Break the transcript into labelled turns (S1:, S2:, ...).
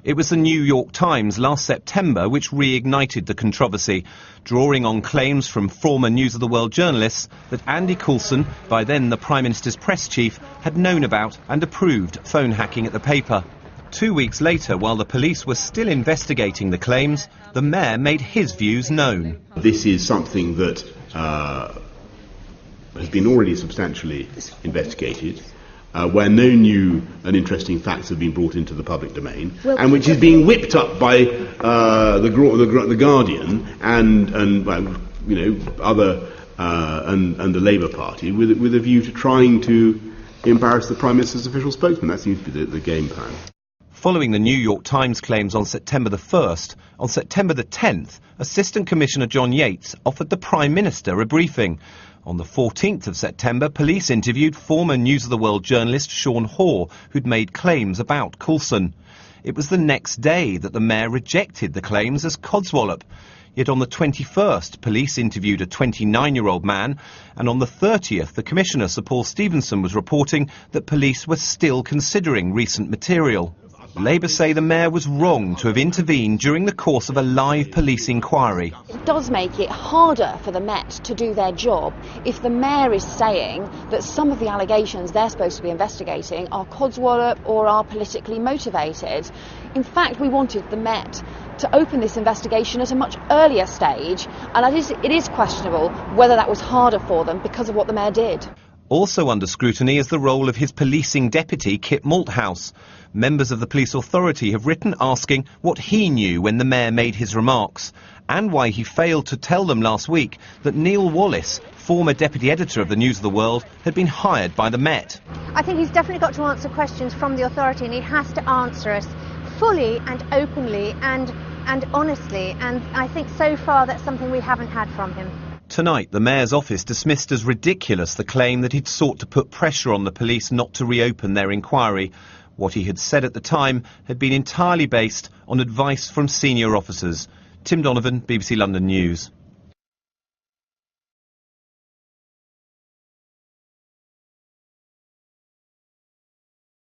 S1: It was the New York Times last September which reignited the controversy, drawing on claims from former News of the World journalists that Andy Coulson, by then the Prime Minister's press chief, had known about and approved phone hacking at the paper. 2 weeks later, while the police were still investigating the claims, the mayor made his views known.
S2: This is something that has been already substantially investigated, where no new and interesting facts have been brought into the public domain, and which is being whipped up by the Guardian and other and the Labour Party with a view to trying to embarrass the Prime Minister's official spokesman. That seems to be the game plan.
S1: Following the New York Times claims on September the 1st, on September the 10th, Assistant Commissioner John Yates offered the Prime Minister a briefing. On the 14th of September, police interviewed former News of the World journalist Sean Hoare, who'd made claims about Coulson. It was the next day that the mayor rejected the claims as codswallop. Yet on the 21st, police interviewed a 29-year-old man, and on the 30th, the Commissioner, Sir Paul Stephenson, was reporting that police were still considering recent material. Labour say the mayor was wrong to have intervened during the course of a live police inquiry.
S3: It does make it harder for the Met to do their job if the mayor is saying that some of the allegations they're supposed to be investigating are codswallop or are politically motivated. In fact, we wanted the Met to open this investigation at a much earlier stage, and it is questionable whether that was harder for them because of what the mayor did.
S1: Also under scrutiny is the role of his policing deputy, Kit Malthouse. Members of the police authority have written asking what he knew when the mayor made his remarks, and why he failed to tell them last week that Neil Wallace, former deputy editor of the News of the World, had been hired by the Met.
S4: I think he's definitely got to answer questions from the authority, and he has to answer us fully and openly and honestly, and I think so far that's something we haven't had from him.
S1: Tonight, the mayor's office dismissed as ridiculous the claim that he'd sought to put pressure on the police not to reopen their inquiry. What he had said at the time had been entirely based on advice from senior officers. Tim Donovan, BBC London News.